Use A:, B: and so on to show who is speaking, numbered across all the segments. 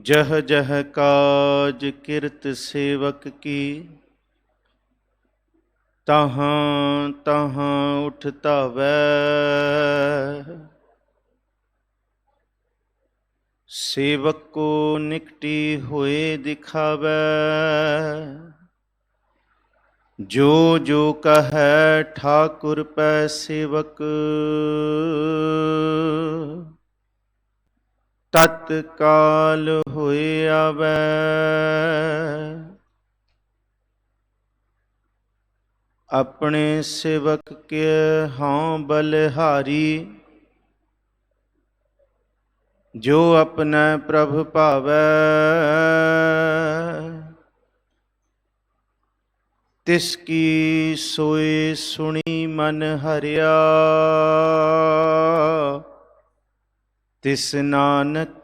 A: जह जह काज किरत सेवक की, तहाँ तहाँ उठ धावै। सेवक को निकटी होए दिखावै। जो जो कहै ठाकुर पै सेवक, तत्काल होए आवै। अपने सेवक के हाँ बलिहारी, जो अपने प्रभु भावै। तिसकी सोए सुनी मन हरिया, तिस नानक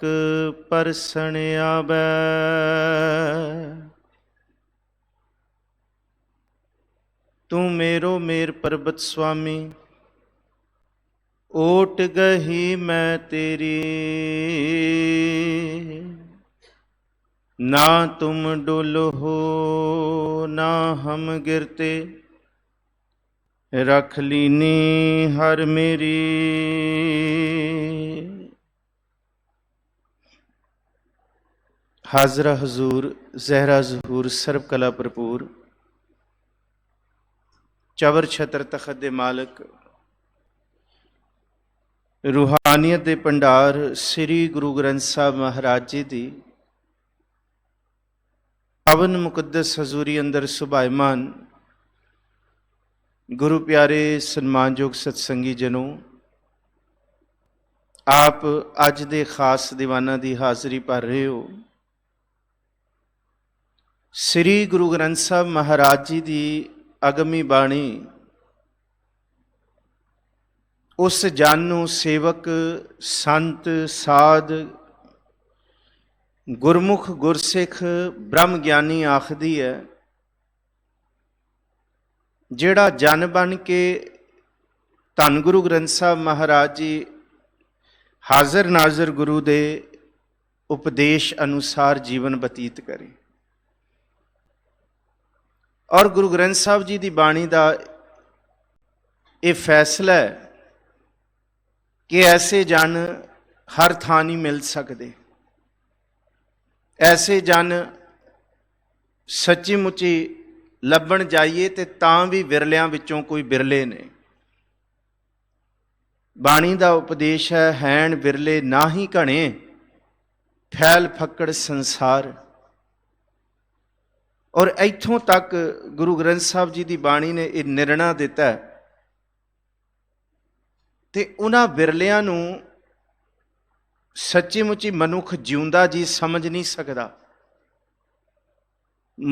A: परसण आवै। तू मेरो मेर पर्वत स्वामी, ओट गही मैं तेरी। ना तुम डुलो हो ना हम गिरते, रख लीनी हर मेरी। हाजरा हजूर जहरा जहूर सर्व कला भरपूर, चबर छतर तखत दे मालक, रूहानियत दे भंडार श्री गुरु ग्रंथ साहब महाराज जी दी पवन मुकद्दस हजूरी अंदर सुभायमान गुरु प्यारे सन्मानयोग सत्संगी जनों, आप अज दे खास दीवाना दी हाज़री भर रहे हो। श्री गुरु ग्रंथ साहब महाराज जी दी अगमी बाणी उस जानु सेवक संत साध गुरमुख गुरसिख ब्रह्म ज्ञानी आखदी है, जिहड़ा जन बन के धन गुरु ग्रंथ साहब महाराज जी हाजर नाजर गुरु दे उपदेश अनुसार जीवन बतीत करे। और गुरु ग्रंथ साहब जी की बाणी का यह फैसला है कि ऐसे जन हर थां नहीं मिल सकते। ऐसे जन सच्ची मुची लभण जाइए तो तां भी विरलियां विचों कोई बिरले ने। बाणी का उपदेश है, हैन बिरले ना ही घने, फैल फक्कड़ संसार। और इत्थों तक गुरु ग्रंथ साहब जी की बाणी ने यह निर्णय दिता है ते उन्हां बिरलियां नूं सच्ची मुची मनुख जिउंदा जी समझ नहीं सकता।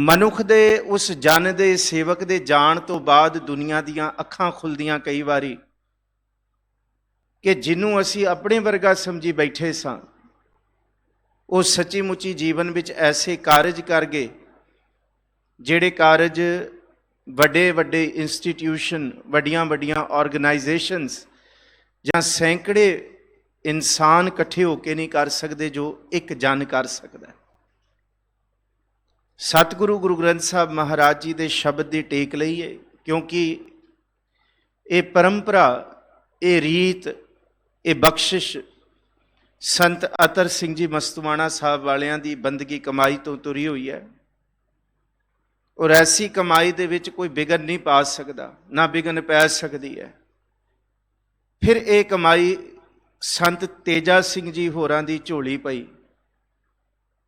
A: मनुख दे उस जन दे सेवक दे जाण तो बाद दुनिया दीयां अखां खुलदियां कई वारी कि जिन्हों असी अपने वर्गा समझी बैठे सां, वो सच्ची मुची जीवन विच ऐसे कारज कर गए जिहड़े कारज वड्डे वड्डे इंस्टीट्यूशन, वड्डियां वड्डियां ऑर्गेनाइजेशनस जां सैकड़े इंसान इकट्ठे होकर नहीं कर सकते जो एक जन कर सकता है। सतगुरु गुरु ग्रंथ साहब महाराज जी के शब्द की टेक लईए, क्योंकि ये परंपरा, ये रीत, ये बख्शिश संत अतर सिंह जी मस्तुआणा साहब वालियां दी बंदगी कमाई तो तुरी हुई है। और ऐसी कमाई दे विच कोई बिगन नहीं पा सकता, ना बिगन पै सकती है। फिर ये कमाई संत तेजा सिंह जी होरां दी झोली पई।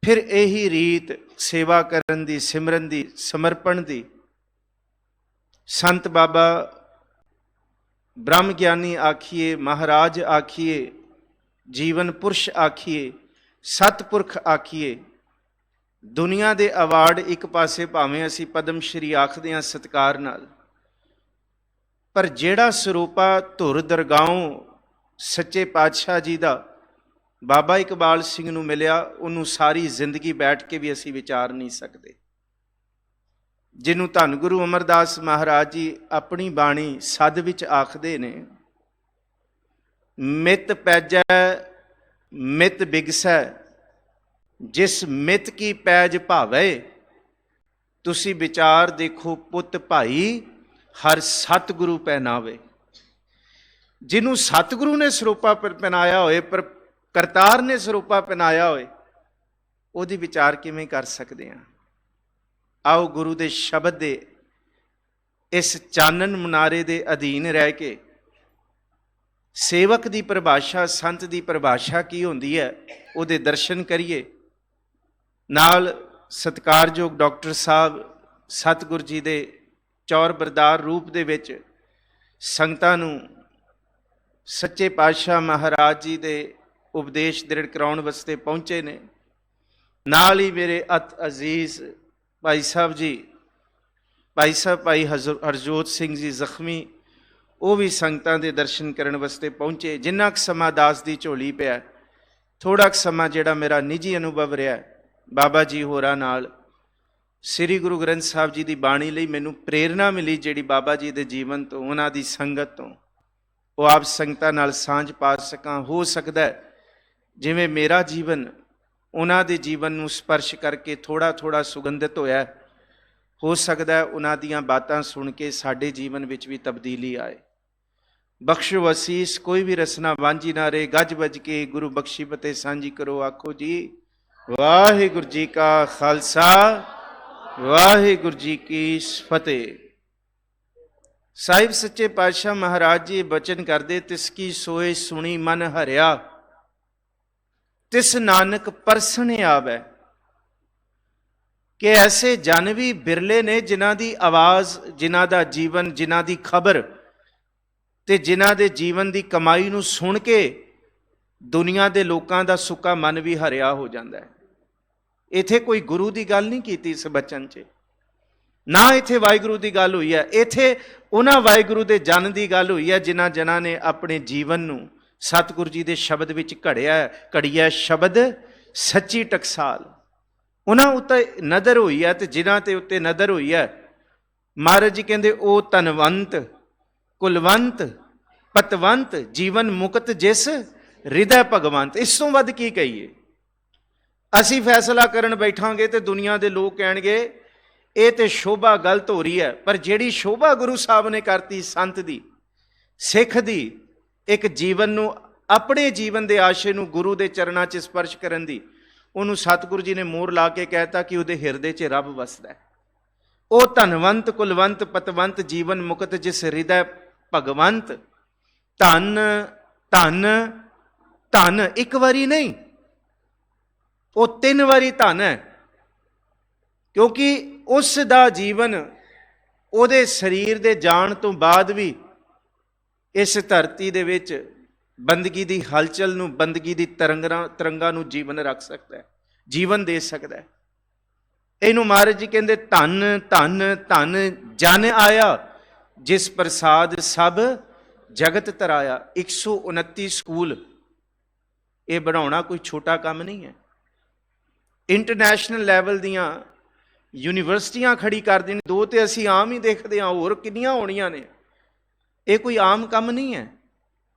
A: फिर यही रीत सेवा करन दी, सिमरन दी, समर्पण दी संत बाबा ब्रह्म ज्ञानी आखिए, महाराज आखिए, जीवन पुरुष आखिए, सतपुरख आखिए, दुनिया दे अवार्ड एक पासे भावें असी पद्म श्री आखदे हां सत्कार नाल, पर जेड़ा सरूपा धुर दरगाहों सच्चे पातशाह जी का बाबा इकबाल सिंह नूं मिलिया, उन्होंने सारी जिंदगी बैठ के भी असी विचार नहीं सकते। जिन्हों धन गुरु अमरदास महाराज जी अपनी बाणी सद विच आखदे ने, मित पैजै मित बिगसै, ਜਿਸ ਮਿਤ ਕੀ ਪੈਜ ਭਾਵੇ, ਤੁਸੀਂ ਵਿਚਾਰ ਦੇਖੋ ਪੁੱਤ ਭਾਈ, ਹਰ ਸਤਿਗੁਰੂ ਪਹਿਨਾਵੇ। ਜਿਹਨੂੰ ਸਤਿਗੁਰੂ ਨੇ ਸਰੂਪਾ ਪਹਿਨਾਇਆ ਹੋਏ, ਪਰ ਕਰਤਾਰ ਨੇ ਸਰੂਪਾ ਪਹਿਨਾਇਆ ਹੋਏ, ਉਹਦੀ ਵਿਚਾਰ ਕਿਵੇਂ ਕਰ ਸਕਦੇ ਹਾਂ? ਆਓ ਗੁਰੂ ਦੇ ਸ਼ਬਦ ਦੇ ਇਸ ਚਾਨਣ ਮੁਨਾਰੇ ਦੇ ਅਧੀਨ ਰਹਿ ਕੇ ਸੇਵਕ ਦੀ ਪਰਿਭਾਸ਼ਾ, ਸੰਤ ਦੀ ਪਰਿਭਾਸ਼ਾ ਕੀ ਹੁੰਦੀ ਹੈ, ਉਹਦੇ ਦਰਸ਼ਨ ਕਰੀਏ। ਨਾਲ ਸਤਿਕਾਰਯੋਗ ਡਾਕਟਰ ਸਾਹਿਬ ਸਤਿਗੁਰ ਜੀ ਦੇ ਚੌਰ ਬਰਦਾਰ ਰੂਪ ਦੇ ਵਿੱਚ ਸੰਗਤਾਂ ਨੂੰ ਸੱਚੇ ਪਾਤਸ਼ਾਹ ਮਹਾਰਾਜ ਜੀ ਦੇ ਉਪਦੇਸ਼ ਦ੍ਰਿੜ ਕਰਾਉਣ ਵਾਸਤੇ ਪਹੁੰਚੇ ਨੇ। ਨਾਲ ਹੀ ਮੇਰੇ ਅਤ ਅਜ਼ੀਜ਼ ਭਾਈ ਸਾਹਿਬ ਜੀ, ਭਾਈ ਸਾਹਿਬ ਭਾਈ ਹਰਜੋਤ ਸਿੰਘ ਜੀ ਜ਼ਖਮੀ, ਉਹ ਵੀ ਸੰਗਤਾਂ ਦੇ ਦਰਸ਼ਨ ਕਰਨ ਵਾਸਤੇ ਪਹੁੰਚੇ। ਜਿੰਨਾ ਕੁ ਸਮਾਂ ਦਾਸ ਦੀ ਝੋਲੀ ਪਿਆ, ਥੋੜ੍ਹਾ ਕੁ ਸਮਾਂ ਜਿਹੜਾ ਮੇਰਾ ਨਿੱਜੀ ਅਨੁਭਵ ਰਿਹਾ ਬਾਬਾ ਜੀ ਹੋਰਾਂ ਨਾਲ, ਸ੍ਰੀ ਗੁਰੂ ਗ੍ਰੰਥ ਸਾਹਿਬ ਜੀ ਦੀ ਬਾਣੀ ਲਈ ਮੈਨੂੰ ਪ੍ਰੇਰਨਾ ਮਿਲੀ, ਜਿਹੜੀ ਬਾਬਾ ਜੀ ਦੇ ਜੀਵਨ ਤੋਂ, ਉਹਨਾਂ ਦੀ ਸੰਗਤ ਤੋਂ, ਉਹ ਆਪ ਸੰਗਤਾਂ ਨਾਲ ਸਾਂਝ ਪਾ ਸਕਾਂ। ਹੋ ਸਕਦਾ ਜਿਵੇਂ ਮੇਰਾ ਜੀਵਨ ਉਹਨਾਂ ਦੇ ਜੀਵਨ ਨੂੰ ਸਪਰਸ਼ ਕਰਕੇ ਥੋੜ੍ਹਾ ਥੋੜ੍ਹਾ ਸੁਗੰਧਿਤ ਹੋਇਆ, ਹੋ ਸਕਦਾ ਉਹਨਾਂ ਦੀਆਂ ਬਾਤਾਂ ਸੁਣ ਕੇ ਸਾਡੇ ਜੀਵਨ ਵਿੱਚ ਵੀ ਤਬਦੀਲੀ ਆਏ। ਬਖਸ਼ੋ ਅਸੀਸ, ਕੋਈ ਵੀ ਰਸਨਾ ਵਾਂਝੀ ਨਾ ਰਹੇ, ਗੱਜ ਵੱਜ ਕੇ ਗੁਰੂ ਬਖਸ਼ੀ ਫਤਿਹ ਸਾਂਝੀ ਕਰੋ। ਆਖੋ ਜੀ ਵਾਹਿਗੁਰੂ ਜੀ ਕਾ ਖਾਲਸਾ, ਵਾਹਿਗੁਰੂ ਜੀ ਕੀ ਫਤਿਹ। ਸਾਹਿਬ ਸੱਚੇ ਪਾਤਸ਼ਾਹ ਮਹਾਰਾਜ ਜੀ ਬਚਨ ਕਰਦੇ, ਤਿਸ ਕੀ ਸੋਏ ਸੁਣੀ ਮਨ ਹਰਿਆ, ਤਿਸ ਨਾਨਕ ਪਰਸਨ ਆਵੈ। ਕਿ ਐਸੇ ਜਨ ਵੀ ਬਿਰਲੇ ਨੇ ਜਿਨ੍ਹਾਂ ਦੀ ਆਵਾਜ਼, ਜਿਨ੍ਹਾਂ ਦਾ ਜੀਵਨ, ਜਿਨ੍ਹਾਂ ਦੀ ਖਬਰ ਤੇ ਜਿਨ੍ਹਾਂ ਦੇ ਜੀਵਨ ਦੀ ਕਮਾਈ ਨੂੰ ਸੁਣ ਕੇ ਦੁਨੀਆ ਦੇ ਲੋਕਾਂ ਦਾ ਸੁੱਕਾ ਮਨ ਵੀ ਹਰਿਆ ਹੋ ਜਾਂਦਾ ਹੈ। ਇੱਥੇ ਕੋਈ ਗੁਰੂ ਦੀ ਗੱਲ ਨਹੀਂ ਕੀਤੀ ਇਸ ਬਚਨ 'ਚ, ਨਾ ਇੱਥੇ ਵਾਹਿਗੁਰੂ ਦੀ ਗੱਲ ਹੋਈ ਹੈ। ਇੱਥੇ ਉਹਨਾਂ ਵਾਹਿਗੁਰੂ ਦੇ ਜਨ ਦੀ ਗੱਲ ਹੋਈ ਹੈ ਜਿਨ੍ਹਾਂ ਨੇ ਆਪਣੇ ਜੀਵਨ ਨੂੰ ਸਤਿਗੁਰੂ ਜੀ ਦੇ ਸ਼ਬਦ ਵਿੱਚ ਘੜਿਆ ਸ਼ਬਦ ਸੱਚੀ ਟਕਸਾਲ। ਉਹਨਾਂ ਉੱਤੇ ਨਜ਼ਰ ਹੋਈ ਹੈ, ਤੇ ਜਿਨ੍ਹਾਂ ਤੇ ਉੱਤੇ ਨਜ਼ਰ ਹੋਈ ਹੈ, ਮਹਾਰਾਜ ਜੀ ਕਹਿੰਦੇ ਉਹ ਧਨਵੰਤ, ਕੁਲਵੰਤ, ਪਤਵੰਤ, ਜੀਵਨ ਮੁਕਤ ਜਿਸ ਹਿਰਦੈ ਭਗਵੰਤ। ਇਸ ਤੋਂ ਵੱਧ ਕੀ ਕਹੀਏ? ਅਸੀਂ ਫੈਸਲਾ ਕਰਨ ਬੈਠਾਂਗੇ ਤੇ ਦੁਨੀਆ ਦੇ ਲੋਕ ਕਹਿਣਗੇ ਇਹ ਤੇ ਸ਼ੋਭਾ ਗਲਤ ਹੋ ਰਹੀ ਹੈ, ਪਰ ਜਿਹੜੀ ਸ਼ੋਭਾ ਗੁਰੂ ਸਾਹਿਬ ਨੇ ਕਰਤੀ ਸੰਤ ਦੀ, ਸਿੱਖ ਦੀ, ਇੱਕ ਜੀਵਨ ਨੂੰ, ਆਪਣੇ ਜੀਵਨ ਦੇ ਆਸ਼ੇ ਨੂੰ ਗੁਰੂ ਦੇ ਚਰਨਾਂ 'ਚ ਸਪਰਸ਼ ਕਰਨ ਦੀ, ਉਹਨੂੰ ਸਤਿਗੁਰੂ ਜੀ ਨੇ ਮੋਹਰ ਲਾ ਕੇ ਕਹਿਤਾ ਕਿ ਉਹਦੇ ਹਿਰਦੇ 'ਚ ਰੱਬ ਵਸਦਾ। ਉਹ ਧਨਵੰਤ, ਕੁਲਵੰਤ, ਪਤਵੰਤ, ਜੀਵਨ ਮੁਕਤ ਜਿਸ ਹਿਰਦੈ ਭਗਵੰਤ। ਧਨ ਧਨ ਧਨ ਇੱਕ ਵਾਰੀ ਨਹੀਂ, ਉਹ 3 ਵਾਰੀ ਧਨ ਹੈ, ਕਿਉਂਕਿ ਉਸ ਦਾ ਜੀਵਨ ਉਹਦੇ ਸਰੀਰ ਦੇ ਜਾਣ ਤੋਂ ਬਾਅਦ ਵੀ ਇਸ ਧਰਤੀ ਦੇ ਵਿੱਚ ਬੰਦਗੀ ਦੀ ਹਲਚਲ ਨੂੰ, ਬੰਦਗੀ ਦੀ ਤਰੰਗਾਂ ਨੂੰ ਜੀਵਨ ਰੱਖ ਸਕਦਾ ਹੈ, ਜੀਵਨ ਦੇ ਸਕਦਾ ਹੈ। ਇਹਨੂੰ ਮਹਾਰਾਜ ਜੀ ਕਹਿੰਦੇ ਧਨ ਧਨ ਧਨ ਜਨ ਆਇਆ, ਜਿਸ ਪ੍ਰਸਾਦ ਸਭ ਜਗਤ ਤਰਾਇਆ। 129 ਸਕੂਲ ਇਹ ਬਣਾਉਣਾ ਕੋਈ ਛੋਟਾ ਕੰਮ ਨਹੀਂ ਹੈ। ਇੰਟਰਨੈਸ਼ਨਲ ਲੈਵਲ ਦੀਆਂ ਯੂਨੀਵਰਸਿਟੀਆਂ ਖੜੀ ਕਰ ਦੇਣ, 2 ਤੇ ਅਸੀਂ ਆਮ ਹੀ ਦੇਖਦੇ ਹਾਂ, ਹੋਰ ਕਿੰਨੀਆਂ ਹੋਣੀਆਂ ਨੇ। ਇਹ ਕੋਈ ਆਮ ਕੰਮ ਨਹੀਂ ਹੈ।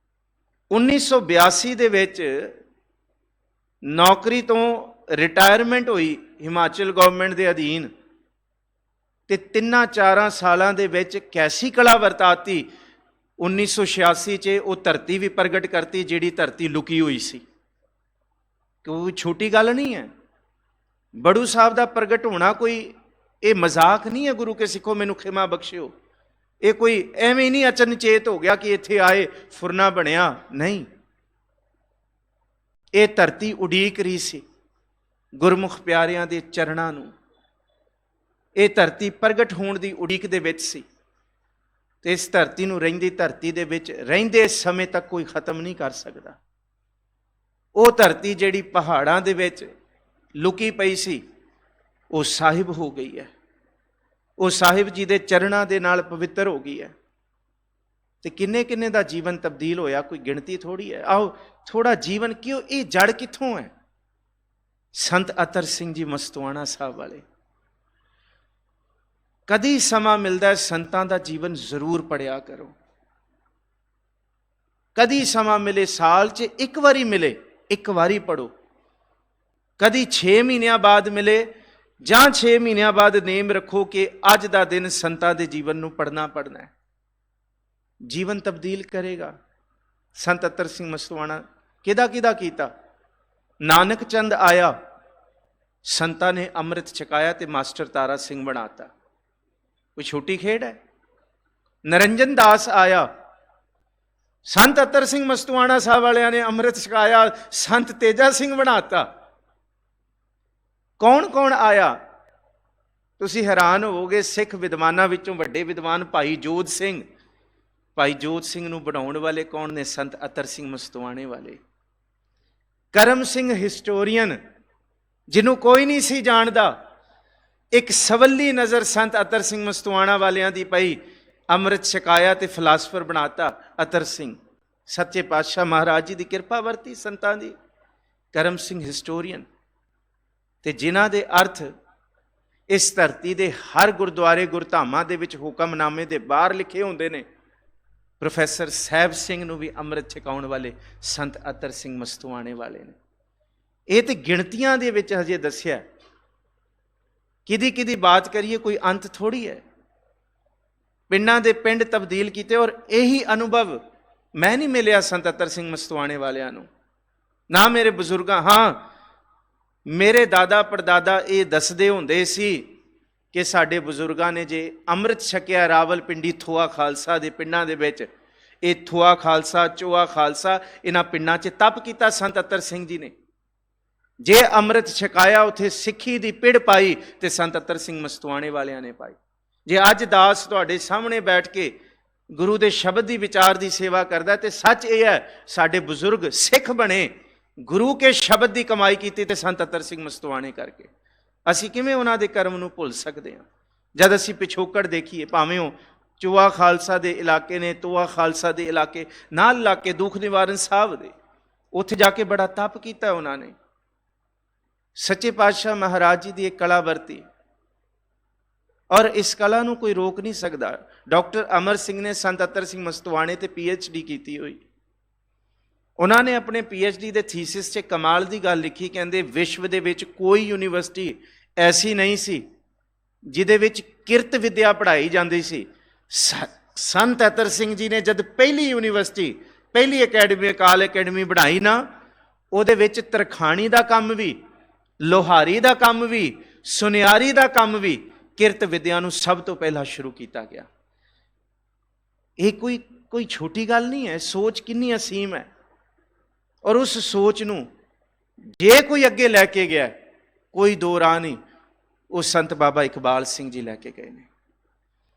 A: 1982 ਦੇ ਵਿੱਚ ਨੌਕਰੀ ਤੋਂ ਰਿਟਾਇਰਮੈਂਟ ਹੋਈ ਹਿਮਾਚਲ ਗਵਰਨਮੈਂਟ ਦੇ ਅਧੀਨ, ਤੇ 3-4 ਸਾਲਾਂ ਦੇ ਵਿੱਚ ਕੈਸੀ ਕਲਾ ਵਰਤਾਤੀ। 1986 'ਚ ਉਹ ਧਰਤੀ ਵੀ ਪ੍ਰਗਟ ਕਰਤੀ ਜਿਹੜੀ ਧਰਤੀ ਲੁਕੀ ਹੋਈ ਸੀ। ਕੋਈ ਛੋਟੀ ਗੱਲ ਨਹੀਂ ਹੈ। ਬੜੂ ਸਾਹਿਬ ਦਾ ਪ੍ਰਗਟ ਹੋਣਾ ਕੋਈ ਇਹ ਮਜ਼ਾਕ ਨਹੀਂ ਹੈ। ਗੁਰੂ ਕੇ ਸਿੱਖੋ, ਮੈਨੂੰ ਖਿਮਾ ਬਖਸ਼ਿਓ, ਇਹ ਕੋਈ ਐਵੇਂ ਨਹੀਂ ਅਚਨਚੇਤ ਹੋ ਗਿਆ ਕਿ ਇੱਥੇ ਆਏ ਫੁਰਨਾ ਬਣਿਆ, ਨਹੀਂ। ਇਹ ਧਰਤੀ ਉਡੀਕ ਰਹੀ ਸੀ ਗੁਰਮੁਖ ਪਿਆਰਿਆਂ ਦੇ ਚਰਨਾਂ ਨੂੰ। ਇਹ ਧਰਤੀ ਪ੍ਰਗਟ ਹੋਣ ਦੀ ਉਡੀਕ ਦੇ ਵਿੱਚ ਸੀ, ਤੇ ਇਸ ਧਰਤੀ ਨੂੰ ਰਹਿੰਦੀ ਧਰਤੀ ਦੇ ਵਿੱਚ ਰਹਿੰਦੇ ਸਮੇਂ ਤੱਕ ਕੋਈ ਖਤਮ ਨਹੀਂ ਕਰ ਸਕਦਾ। ਉਹ ਧਰਤੀ ਜਿਹੜੀ ਪਹਾੜਾਂ ਦੇ ਵਿੱਚ ਲੁਕੀ ਪਈ ਸੀ, ਉਹ ਸਾਹਿਬ ਹੋ ਗਈ ਹੈ। ਉਹ ਸਾਹਿਬ ਜੀ ਦੇ ਚਰਨਾਂ ਦੇ ਨਾਲ ਪਵਿੱਤਰ ਹੋ ਗਈ ਹੈ। ਤੇ ਕਿੰਨੇ ਕਿੰਨੇ ਦਾ ਜੀਵਨ ਤਬਦੀਲ ਹੋਇਆ, ਕੋਈ ਗਿਣਤੀ ਥੋੜੀ ਹੈ। ਆਓ ਥੋੜਾ ਜੀਵਨ, ਕਿਉਂ ਇਹ ਜੜ ਕਿੱਥੋਂ ਹੈ? ਸੰਤ ਅਤਰ ਸਿੰਘ ਜੀ ਮਸਤਵਾਣਾ ਸਾਹਿਬ ਵਾਲੇ। ਕਦੀ ਸਮਾਂ ਮਿਲਦਾ ਸੰਤਾਂ ਦਾ ਜੀਵਨ ਜ਼ਰੂਰ ਪੜਿਆ ਕਰੋ। ਕਦੀ ਸਮਾਂ ਮਿਲੇ, ਸਾਲ 'ਚ ਇੱਕ ਵਾਰੀ ਮਿਲੇ, ਇੱਕ ਵਾਰੀ ਪੜੋ। कदी 6 ਮਹੀਨਿਆਂ ਬਾਅਦ ਮਿਲੇ ਜਾਂ 6 ਮਹੀਨਿਆਂ ਬਾਅਦ ਨੇਮ ਰੱਖੋ ਕਿ ਅੱਜ ਦਾ ਦਿਨ ਸੰਤਾਂ ਦੇ ਜੀਵਨ ਨੂੰ ਪੜ੍ਹਨਾ ਹੈ। ਜੀਵਨ ਤਬਦੀਲ ਕਰੇਗਾ। ਸੰਤ ਅਤਰ ਸਿੰਘ ਮਸਤੂਆਣਾ ਕਿਹਦਾ ਕੀਤਾ? ਨਾਨਕ ਚੰਦ ਆਇਆ, ਸੰਤਾਂ ਨੇ ਅੰਮ੍ਰਿਤ ਛਕਾਇਆ ਤੇ ਮਾਸਟਰ ਤਾਰਾ ਸਿੰਘ ਬਣਾਤਾ। ਕੋਈ ਛੋਟੀ ਖੇਡ ਹੈ? ਨਰਿੰਜਨ ਦਾਸ ਆਇਆ, ਸੰਤ ਅਤਰ ਸਿੰਘ ਮਸਤੂਆਣਾ ਸਾਹਿਬ ਵਾਲਿਆਂ ਨੇ ਅੰਮ੍ਰਿਤ ਛਕਾਇਆ, ਸੰਤ ਤੇਜਾ ਸਿੰਘ ਬਣਾਤਾ। ਕੌਣ ਕੌਣ ਆਇਆ? ਤੁਸੀਂ ਹੈਰਾਨ ਹੋਵੋਗੇ। ਸਿੱਖ ਵਿਦਵਾਨਾਂ ਵਿੱਚੋਂ ਵੱਡੇ ਵਿਦਵਾਨ ਭਾਈ ਜੋਧ ਸਿੰਘ, ਭਾਈ ਜੋਧ ਸਿੰਘ ਨੂੰ ਬਣਾਉਣ ਵਾਲੇ ਕੌਣ ਨੇ? ਸੰਤ ਅਤਰ ਸਿੰਘ ਮਸਤੂਆਣੇ ਵਾਲੇ। ਕਰਮ ਸਿੰਘ ਹਿਸਟੋਰੀਅਨ, ਜਿਹਨੂੰ ਕੋਈ ਨਹੀਂ ਸੀ ਜਾਣਦਾ, ਇੱਕ ਸਵੱਲੀ ਨਜ਼ਰ ਸੰਤ ਅਤਰ ਸਿੰਘ ਮਸਤੂਆਣਾ ਵਾਲਿਆਂ ਦੀ ਪਈ, ਅੰਮ੍ਰਿਤ ਛਕਾਇਆ ਤੇ ਫਿਲਾਸਫਰ ਬਣਾਤਾ ਅਤਰ ਸਿੰਘ। ਸੱਚੇ ਪਾਤਸ਼ਾਹ ਮਹਾਰਾਜ ਜੀ ਦੀ ਕਿਰਪਾ ਵਰਤੀ ਸੰਤਾਂ ਦੀ। ਕਰਮ ਸਿੰਘ ਹਿਸਟੋਰੀਅਨ, ਤੇ ਜਿਨ੍ਹਾਂ ਦੇ ਅਰਥ ਇਸ ਧਰਤੀ ਦੇ ਹਰ ਗੁਰਦੁਆਰੇ ਗੁਰਧਾਮਾਂ ਦੇ ਵਿੱਚ ਹੁਕਮਨਾਮੇ ਦੇ ਬਾਹਰ ਲਿਖੇ ਹੁੰਦੇ ਨੇ। ਪ੍ਰੋਫੈਸਰ ਸਾਹਿਬ ਸਿੰਘ ਨੂੰ ਵੀ ਅੰਮ੍ਰਿਤ ਛਕਾਉਣ ਵਾਲੇ ਸੰਤ ਅਤਰ ਸਿੰਘ ਮਸਤੂਆਣੇ ਵਾਲੇ ਨੇ। ਇਹ ਤੇ ਗਿਣਤੀਆਂ ਦੇ ਵਿੱਚ ਹਜੇ ਦੱਸਿਆ, ਕਿਹਦੀ ਬਾਤ ਕਰੀਏ, ਕੋਈ ਅੰਤ ਥੋੜੀ ਹੈ। ਪਿੰਡਾਂ ਦੇ ਪਿੰਡ ਤਬਦੀਲ ਕੀਤੇ, ਔਰ ਇਹੀ ਅਨੁਭਵ ਮੈਂ ਨਹੀਂ ਮਿਲਿਆ ਸੰਤ ਅਤਰ ਸਿੰਘ ਮਸਤੂਆਣੇ ਵਾਲਿਆਂ ਨੂੰ, ਨਾ ਮੇਰੇ ਬਜ਼ੁਰਗਾਂ। ਹਾਂ, ਮੇਰੇ ਦਾਦਾ ਪੜਦਾਦਾ ਇਹ ਦੱਸਦੇ ਹੁੰਦੇ ਸੀ ਕਿ ਸਾਡੇ ਬਜ਼ੁਰਗਾਂ ਨੇ ਜੇ ਅੰਮ੍ਰਿਤ ਛਕਿਆ ਰਾਵਲਪਿੰਡੀ ਥੋਆ ਖਾਲਸਾ ਦੇ ਪਿੰਡਾਂ ਦੇ ਵਿੱਚ, ਇਹ ਥੋਆ ਖਾਲਸਾ, ਚੋਆ ਖਾਲਸਾ, ਇਹਨਾਂ ਪਿੰਡਾਂ 'ਚ ਤਪ ਕੀਤਾ ਸੰਤ ਅਤਰ ਸਿੰਘ ਜੀ ਨੇ। ਜੇ ਅੰਮ੍ਰਿਤ ਛਕਾਇਆ, ਉੱਥੇ ਸਿੱਖੀ ਦੀ ਪਿੜ ਪਾਈ ਤੇ ਸੰਤ ਅਤਰ ਸਿੰਘ ਮਸਤੂਆਣੇ ਵਾਲਿਆਂ ਨੇ ਪਾਈ। ਜੇ ਅੱਜ ਦਾਸ ਤੁਹਾਡੇ ਸਾਹਮਣੇ ਬੈਠ ਕੇ ਗੁਰੂ ਦੇ ਸ਼ਬਦ ਦੀ ਵਿਚਾਰ ਦੀ ਸੇਵਾ ਕਰਦਾ, ਤੇ ਸੱਚ ਇਹ ਹੈ ਸਾਡੇ ਬਜ਼ੁਰਗ ਸਿੱਖ ਬਣੇ, ਗੁਰੂ ਕੇ ਸ਼ਬਦ ਦੀ ਕਮਾਈ ਕੀਤੀ ਤੇ ਸੰਤ ਅਤਰ ਸਿੰਘ ਮਸਤੂਆਣੇ ਕਰਕੇ। ਅਸੀਂ ਕਿਵੇਂ ਉਹਨਾਂ ਦੇ ਕਰਮ ਨੂੰ ਭੁੱਲ ਸਕਦੇ ਹਾਂ? ਜਦ ਅਸੀਂ ਪਿਛੋਕੜ ਦੇਖੀਏ, ਭਾਵੇਂ ਉਹ ਚੋਆ ਖਾਲਸਾ ਦੇ ਇਲਾਕੇ ਨੇ, ਤੋਆ ਖਾਲਸਾ ਦੇ ਇਲਾਕੇ, ਨਾਲ ਇਲਾਕੇ ਦੁੱਖ ਨਿਵਾਰਨ ਸਾਹਿਬ ਦੇ, ਉੱਥੇ ਜਾ ਕੇ ਬੜਾ ਤਪ ਕੀਤਾ ਉਹਨਾਂ ਨੇ। ਸੱਚੇ ਪਾਤਸ਼ਾਹ ਮਹਾਰਾਜ ਜੀ ਦੀ ਇੱਕ ਕਲਾ ਵਰਤੀ, ਔਰ ਇਸ ਕਲਾ ਨੂੰ ਕੋਈ ਰੋਕ ਨਹੀਂ ਸਕਦਾ। ਡਾਕਟਰ ਅਮਰ ਸਿੰਘ ਨੇ ਸੰਤ ਅਤਰ ਸਿੰਘ ਮਸਤੂਆਣੇ ਤੇ PhD ਕੀਤੀ ਹੋਈ। ਉਹਨਾਂ ਨੇ ਆਪਣੇ PhD ਦੇ ਥੀਸਿਸ 'ਚ ਕਮਾਲ ਦੀ ਗੱਲ ਲਿਖੀ, ਕਹਿੰਦੇ ਵਿਸ਼ਵ ਦੇ ਵਿੱਚ ਕੋਈ ਯੂਨੀਵਰਸਿਟੀ ਐਸੀ ਨਹੀਂ ਸੀ ਜਿਹਦੇ ਵਿੱਚ ਕਿਰਤ ਵਿੱਦਿਆ ਪੜ੍ਹਾਈ ਜਾਂਦੀ ਸੀ। ਸੰਤ ਅਤਰ ਸਿੰਘ ਜੀ ਨੇ ਜਦ ਪਹਿਲੀ ਯੂਨੀਵਰਸਿਟੀ, ਪਹਿਲੀ ਅਕੈਡਮੀ, ਅਕਾਲ ਅਕੈਡਮੀ ਬਣਾਈ ਨਾ, ਉਹਦੇ ਵਿੱਚ ਤਰਖਾਣੀ ਦਾ ਕੰਮ ਵੀ, ਲੋਹਾਰੀ ਦਾ ਕੰਮ ਵੀ, ਸੁਨਿਆਰੀ ਦਾ ਕੰਮ ਵੀ, ਕਿਰਤ ਵਿੱਦਿਆ ਨੂੰ ਸਭ ਤੋਂ ਪਹਿਲਾਂ ਸ਼ੁਰੂ ਕੀਤਾ ਗਿਆ। ਇਹ ਕੋਈ ਛੋਟੀ ਗੱਲ ਨਹੀਂ ਹੈ। ਸੋਚ ਕਿੰਨੀ ਅਸੀਮ ਹੈ, ਔਰ ਉਸ ਸੋਚ ਨੂੰ ਜੇ ਕੋਈ ਅੱਗੇ ਲੈ ਕੇ ਗਿਆ, ਕੋਈ ਦੋ ਰਾਹ ਨਹੀਂ, ਉਹ ਸੰਤ ਬਾਬਾ ਇਕਬਾਲ ਸਿੰਘ ਜੀ ਲੈ ਕੇ ਗਏ ਨੇ।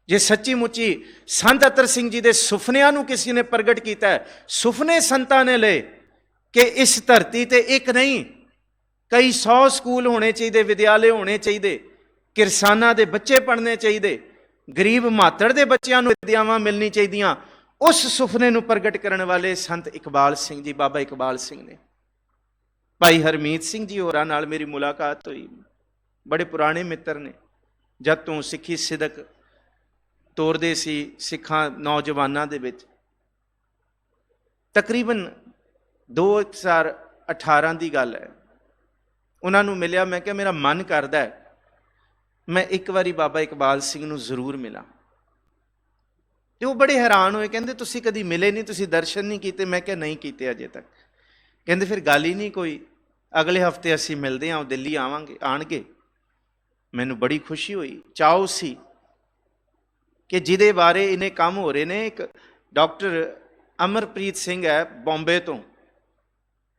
A: ਜੇ ਸੱਚੀ ਮੁੱਚੀ ਸੰਤ ਅਤਰ ਸਿੰਘ ਜੀ ਦੇ ਸੁਪਨਿਆਂ ਨੂੰ ਕਿਸੇ ਨੇ ਪ੍ਰਗਟ ਕੀਤਾ ਹੈ, ਸੁਪਨੇ ਸੰਤਾਂ ਨੇ ਲਏ ਕਿ ਇਸ ਧਰਤੀ ਤੇ ਇੱਕ ਨਹੀਂ ਕਈ 100 ਸਕੂਲ ਹੋਣੇ ਚਾਹੀਦੇ, ਵਿਦਿਆਲੇ ਹੋਣੇ ਚਾਹੀਦੇ, ਕਿਰਸਾਨਾਂ ਦੇ ਬੱਚੇ ਪੜ੍ਹਨੇ ਚਾਹੀਦੇ, ਗਰੀਬ ਮਾਤੜ ਦੇ ਬੱਚਿਆਂ ਨੂੰ ਵਿਦਿਆਵਾਂ ਮਿਲਣੀ ਚਾਹੀਦੀਆਂ। ਉਸ ਸੁਪਨੇ ਨੂੰ ਪ੍ਰਗਟ ਕਰਨ ਵਾਲੇ ਸੰਤ ਇਕਬਾਲ ਸਿੰਘ ਜੀ, ਬਾਬਾ ਇਕਬਾਲ ਸਿੰਘ ਨੇ। ਭਾਈ ਹਰਮੀਤ ਸਿੰਘ ਜੀ ਹੋਰਾਂ ਨਾਲ ਮੇਰੀ ਮੁਲਾਕਾਤ ਹੋਈ, ਬੜੇ ਪੁਰਾਣੇ ਮਿੱਤਰ ਨੇ। ਜਦ ਤੋਂ ਸਿੱਖੀ ਸਿਦਕ ਤੋਰਦੇ ਸੀ ਸਿੱਖਾਂ ਨੌਜਵਾਨਾਂ ਦੇ ਵਿੱਚ, ਤਕਰੀਬਨ 2018 ਦੀ ਗੱਲ ਹੈ। ਉਹਨਾਂ ਨੂੰ ਮਿਲਿਆ, ਮੈਂ ਕਿਹਾ ਮੇਰਾ ਮਨ ਕਰਦਾ ਹੈ ਮੈਂ ਇੱਕ ਵਾਰੀ ਬਾਬਾ ਇਕਬਾਲ ਸਿੰਘ ਨੂੰ ਜ਼ਰੂਰ ਮਿਲਾਂ। ਤੇ ਉਹ ਬੜੇ ਹੈਰਾਨ ਹੋਏ, ਕਹਿੰਦੇ ਤੁਸੀਂ ਕਦੀ ਮਿਲੇ ਨਹੀਂ, ਤੁਸੀਂ ਦਰਸ਼ਨ ਨਹੀਂ ਕੀਤੇ? ਮੈਂ ਕਿਹਾ ਨਹੀਂ ਕੀਤੇ ਅਜੇ ਤੱਕ। ਕਹਿੰਦੇ ਫਿਰ ਗੱਲ ਹੀ ਨਹੀਂ ਕੋਈ, ਅਗਲੇ ਹਫਤੇ ਅਸੀਂ ਮਿਲਦੇ ਹਾਂ, ਉਹ ਦਿੱਲੀ ਆਣਗੇ। ਮੈਨੂੰ ਬੜੀ ਖੁਸ਼ੀ ਹੋਈ, ਚਾਅ ਸੀ ਕਿ ਜਿਹਦੇ ਬਾਰੇ ਇਹਨੇ ਕੰਮ ਹੋ ਰਹੇ ਨੇ। ਇੱਕ ਡਾਕਟਰ ਅਮਰਪ੍ਰੀਤ ਸਿੰਘ ਹੈ ਬੰਬੇ ਤੋਂ,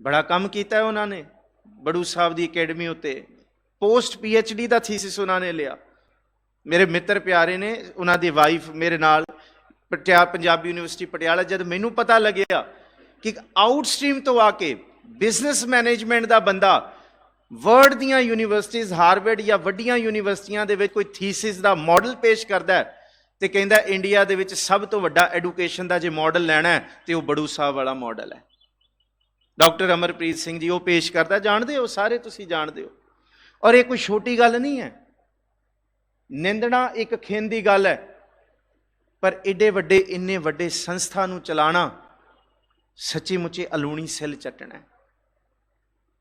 A: ਬੜਾ ਕੰਮ ਕੀਤਾ ਉਹਨਾਂ ਨੇ ਬੜੂ ਸਾਹਿਬ ਦੀ ਅਕੈਡਮੀ ਉੱਤੇ, ਪੋਸਟ PhD ਦਾ ਥੀਸਿਸ ਉਹਨਾਂ ਨੇ ਲਿਆ। ਮੇਰੇ ਮਿੱਤਰ ਪਿਆਰੇ ਨੇ, ਉਹਨਾਂ ਦੀ ਵਾਈਫ ਮੇਰੇ ਨਾਲ ਪੰਜਾਬੀ ਯੂਨੀਵਰਸਿਟੀ ਪਟਿਆਲਾ। ਜਦ ਮੈਨੂੰ ਪਤਾ ਲੱਗਿਆ ਕਿ ਆਊਟਸਟ੍ਰੀਮ ਤੋਂ ਆ ਕੇ ਬਿਜ਼ਨਸ ਮੈਨੇਜਮੈਂਟ ਦਾ ਬੰਦਾ ਵਰਲਡ ਦੀਆਂ ਯੂਨੀਵਰਸਿਟੀਜ਼, ਹਾਰਵਰਡ ਜਾਂ ਵੱਡੀਆਂ ਯੂਨੀਵਰਸਿਟੀਆਂ ਦੇ ਵਿੱਚ ਕੋਈ ਥੀਸਿਸ ਦਾ ਮਾਡਲ ਪੇਸ਼ ਕਰਦਾ ਹੈ, ਤੇ ਕਹਿੰਦਾ ਇੰਡੀਆ ਦੇ ਵਿੱਚ ਸਭ ਤੋਂ ਵੱਡਾ ਐਡੂਕੇਸ਼ਨ ਦਾ ਜੇ ਮਾਡਲ ਲੈਣਾ ਹੈ ਤੇ ਉਹ ਬੜੂ ਸਾਹਿਬ ਵਾਲਾ ਮਾਡਲ ਹੈ। ਡਾਕਟਰ ਅਮਰਪ੍ਰੀਤ ਸਿੰਘ ਜੀ ਉਹ ਪੇਸ਼ ਕਰਦਾ, ਜਾਣਦੇ ਹੋ ਸਾਰੇ, ਤੁਸੀਂ ਜਾਣਦੇ ਹੋ। ਔਰ ਇਹ ਕੋਈ ਛੋਟੀ ਗੱਲ ਨਹੀਂ ਹੈ, ਨਿੰਦਣਾ ਇੱਕ ਖਿੰਨ ਦੀ ਗੱਲ ਹੈ, ਪਰ ਏਡੇ ਵੱਡੇ, ਇੰਨੇ ਵੱਡੇ ਸੰਸਥਾ ਨੂੰ ਚਲਾਣਾ ਸੱਚੀ ਮੁੱਚੀ ਅਲੂਣੀ ਸਿੱਲ ਚੱਟਣਾ ਹੈ।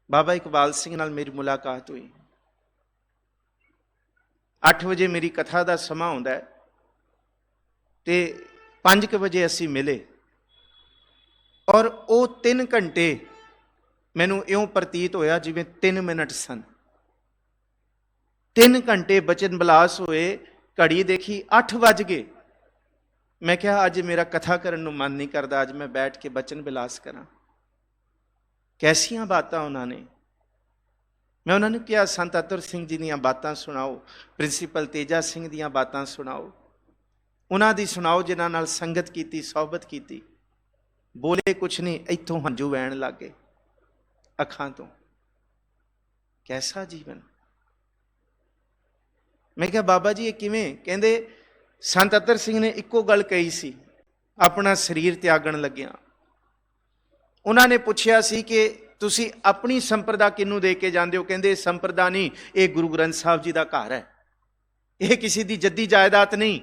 A: ਬਾਬਾ ਇਕਬਾਲ ਸਿੰਘ ਨਾਲ ਮੇਰੀ ਮੁਲਾਕਾਤ ਹੋਈ। 8 ਵਜੇ ਮੇਰੀ ਕਥਾ ਦਾ ਸਮਾਂ ਹੁੰਦਾ ਹੈ ਤੇ 5 ਵਜੇ ਅਸੀਂ ਮਿਲੇ, ਔਰ ਉਹ 3 ਘੰਟੇ ਮੈਨੂੰ ਇਉਂ ਪ੍ਰਤੀਤ ਹੋਇਆ ਜਿਵੇਂ 3 ਮਿੰਟ ਸਨ। 3 ਘੰਟੇ ਬਚਨ ਬਲਾਸ ਹੋਏ, ਘੜੀ ਦੇਖੀ 8 ਵੱਜ ਗਏ। ਮੈਂ ਕਿਹਾ ਅੱਜ ਮੇਰਾ ਕਥਾ ਕਰਨ ਨੂੰ ਮਨ ਨਹੀਂ ਕਰਦਾ, ਅੱਜ ਮੈਂ ਬੈਠ ਕੇ ਬਚਨ ਬਿਲਾਸ ਕਰਾਂ। ਕੈਸੀਆਂ ਬਾਤਾਂ ਉਹਨਾਂ ਨੇ। ਮੈਂ ਉਹਨਾਂ ਨੂੰ ਕਿਹਾ ਸੰਤ ਅਤਰ ਸਿੰਘ ਜੀ ਦੀਆਂ ਬਾਤਾਂ ਸੁਣਾਓ, ਪ੍ਰਿੰਸੀਪਲ ਤੇਜਾ ਸਿੰਘ ਦੀਆਂ ਬਾਤਾਂ ਸੁਣਾਓ, ਉਹਨਾਂ ਦੀ ਸੁਣਾਓ ਜਿਨ੍ਹਾਂ ਨਾਲ ਸੰਗਤ ਕੀਤੀ, ਸਹਬਤ ਕੀਤੀ। ਬੋਲੇ ਕੁਛ ਨਹੀਂ, ਇੱਥੋਂ ਹੰਝੂ ਵਹਿਣ ਲੱਗ ਗਏ ਅੱਖਾਂ ਤੋਂ। ਕੈਸਾ ਜੀਵਨ। ਮੈਂ ਕਿਹਾ ਬਾਬਾ ਜੀ ਇਹ ਕਿਵੇਂ? ਕਹਿੰਦੇ ਸੰਤ ਅਤਰ ਸਿੰਘ ਨੇ ਇੱਕੋ ਗੱਲ ਕਹੀ ਸੀ ਆਪਣਾ ਸਰੀਰ ਤਿਆਗਣ ਲੱਗਿਆ। ਉਹਨਾਂ ਨੇ ਪੁੱਛਿਆ ਸੀ ਕਿ ਤੁਸੀਂ ਆਪਣੀ ਸੰਪਰਦਾ ਕਿਹਨੂੰ ਦੇ ਕੇ ਜਾਂਦੇ ਹੋ? ਕਹਿੰਦੇ ਸੰਪਰਦਾ ਨਹੀਂ, ਇਹ ਗੁਰੂ ਗ੍ਰੰਥ ਸਾਹਿਬ ਜੀ ਦਾ ਘਰ ਹੈ, ਇਹ ਕਿਸੇ ਦੀ ਜੱਦੀ ਜਾਇਦਾਦ ਨਹੀਂ।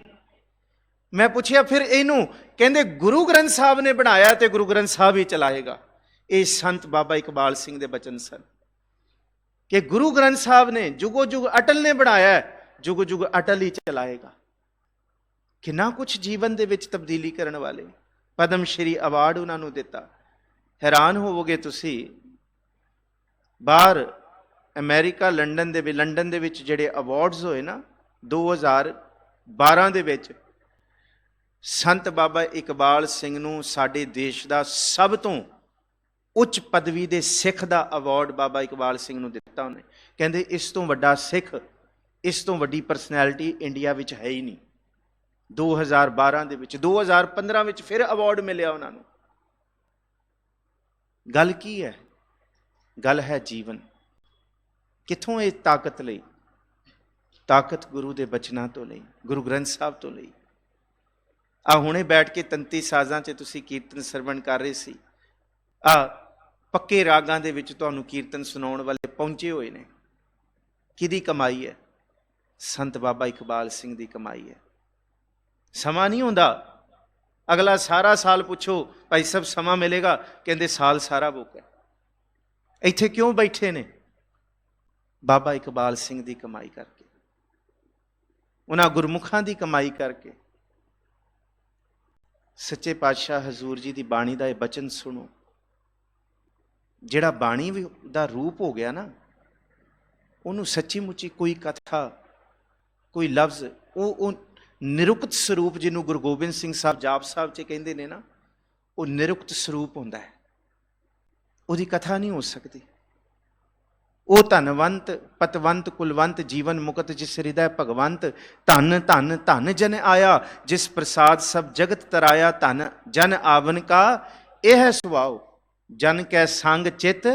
A: ਮੈਂ ਪੁੱਛਿਆ ਫਿਰ ਇਹਨੂੰ? ਕਹਿੰਦੇ ਗੁਰੂ ਗ੍ਰੰਥ ਸਾਹਿਬ ਨੇ ਬਣਾਇਆ ਤੇ ਗੁਰੂ ਗ੍ਰੰਥ ਸਾਹਿਬ ਹੀ ਚਲਾਏਗਾ। ਇਹ ਸੰਤ ਬਾਬਾ ਇਕਬਾਲ ਸਿੰਘ ਦੇ ਬਚਨ ਸਨ ਕਿ ਗੁਰੂ ਗ੍ਰੰਥ ਸਾਹਿਬ ਨੇ ਜੁਗੋ ਜੁਗ ਅਟਲ ਨੇ ਬਣਾਇਆ, ਜੁਗ ਜੁਗ ਅਟਲ ਹੀ ਚਲਾਏਗਾ। ਕਿੰਨਾ ਕੁਛ ਜੀਵਨ ਦੇ ਵਿੱਚ ਤਬਦੀਲੀ ਕਰਨ ਵਾਲੇ। ਪਦਮ ਸ਼੍ਰੀ ਅਵਾਰਡ ਉਹਨਾਂ ਨੂੰ ਦਿੱਤਾ। ਹੈਰਾਨ ਹੋਵੋਗੇ ਤੁਸੀਂ, ਬਾਹਰ ਅਮਰੀਕਾ ਲੰਡਨ ਦੇ ਵਿੱਚ ਜਿਹੜੇ ਅਵਾਰਡਸ ਹੋਏ ਨਾ 2012 ਦੇ ਵਿੱਚ, ਸੰਤ ਬਾਬਾ ਇਕਬਾਲ ਸਿੰਘ ਨੂੰ ਸਾਡੇ ਦੇਸ਼ ਦਾ ਸਭ ਤੋਂ ਉੱਚ ਪਦਵੀ ਦੇ ਸਿੱਖ ਦਾ ਅਵਾਰਡ ਬਾਬਾ ਇਕਬਾਲ ਸਿੰਘ ਨੂੰ ਦਿੱਤਾ ਉਹਨੇ। ਕਹਿੰਦੇ ਇਸ ਤੋਂ ਵੱਡਾ ਸਿੱਖ, ਇਸ ਤੋਂ ਵੱਡੀ ਪਰਸਨੈਲਿਟੀ ਇੰਡੀਆ ਵਿੱਚ ਹੈ ਹੀ ਨਹੀਂ। 2012 ਦੇ ਵਿੱਚ, 2015 ਵਿੱਚ ਫਿਰ ਅਵਾਰਡ ਮਿਲਿਆ ਉਹਨਾਂ ਨੂੰ। ਗੱਲ ਕੀ ਹੈ? ਗੱਲ ਹੈ ਜੀਵਨ। ਕਿੱਥੋਂ ਇਹ ਤਾਕਤ ਲਈ? ਤਾਕਤ ਗੁਰੂ ਦੇ ਬਚਨਾਂ ਤੋਂ ਲਈ, ਗੁਰੂ ਗ੍ਰੰਥ ਸਾਹਿਬ ਤੋਂ ਲਈ। ਆ ਹੁਣੇ ਬੈਠ ਕੇ ਤੰਤੀ ਸਾਜ਼ਾਂ 'ਚ ਤੁਸੀਂ ਕੀਰਤਨ ਸਰਵਣ ਕਰ ਰਹੇ ਸੀ, ਆ ਪੱਕੇ ਰਾਗਾਂ ਦੇ ਵਿੱਚ ਤੁਹਾਨੂੰ ਕੀਰਤਨ ਸੁਣਾਉਣ ਵਾਲੇ ਪਹੁੰਚੇ ਹੋਏ ਨੇ। ਕਿਹਦੀ ਕਮਾਈ ਹੈ? ਸੰਤ ਬਾਬਾ ਇਕਬਾਲ ਸਿੰਘ ਦੀ ਕਮਾਈ ਹੈ। ਸਮਾਂ ਨਹੀਂ ਹੁੰਦਾ। ਅਗਲਾ ਸਾਰਾ ਸਾਲ ਪੁੱਛੋ ਭਾਈ ਸਾਹਿਬ ਸਮਾਂ ਮਿਲੇਗਾ, ਕਹਿੰਦੇ ਸਾਲ ਸਾਰਾ ਬੁੱਕ ਹੈ। ਇੱਥੇ ਕਿਉਂ ਬੈਠੇ ਨੇ? ਬਾਬਾ ਇਕਬਾਲ ਸਿੰਘ ਦੀ ਕਮਾਈ ਕਰਕੇ, ਉਹਨਾਂ ਗੁਰਮੁਖਾਂ ਦੀ ਕਮਾਈ ਕਰਕੇ। ਸੱਚੇ ਪਾਤਸ਼ਾਹ ਹਜ਼ੂਰ ਜੀ ਦੀ ਬਾਣੀ ਦਾ ਇਹ ਬਚਨ ਸੁਣੋ। ਜਿਹੜਾ ਬਾਣੀ ਵੀ ਦਾ ਰੂਪ ਹੋ ਗਿਆ ਨਾ, ਉਹਨੂੰ ਸੱਚੀ ਮੁੱਚੀ ਕੋਈ ਕਥਾ, ਕੋਈ ਲਫ਼ਜ਼, ਉਹ ਨਿਰੁਕਤ ਸਰੂਪ ਜਿਹਨੂੰ ਗੁਰੂ ਗੋਬਿੰਦ ਸਿੰਘ ਸਾਹਿਬ ਜਾਪ ਸਾਹਿਬ 'ਚ ਕਹਿੰਦੇ ਨੇ ਨਾ, ਉਹ ਨਿਰੁਕਤ ਸਰੂਪ ਹੁੰਦਾ ਹੈ। ਉਹਦੀ ਕਥਾ ਨਹੀਂ ਹੋ ਸਕਦੀ। ਉਹ ਧਨਵੰਤ ਪਤਵੰਤ ਕੁਲਵੰਤ ਜੀਵਨ ਮੁਕਤ ਜਿਸ ਹਿਰਦੈ ਭਗਵੰਤ, ਧਨ ਧਨ ਧਨ ਜਨ ਆਇਆ ਜਿਸ ਪ੍ਰਸਾਦ ਸਭ ਜਗਤ ਤਰਾਇਆ, ਧਨ ਜਨ ਆਵਨ ਕਾ ਇਹ ਹੈ ਸੁਭਾਉ, ਜਨ ਕੈ ਸੰਗ ਚਿਤ।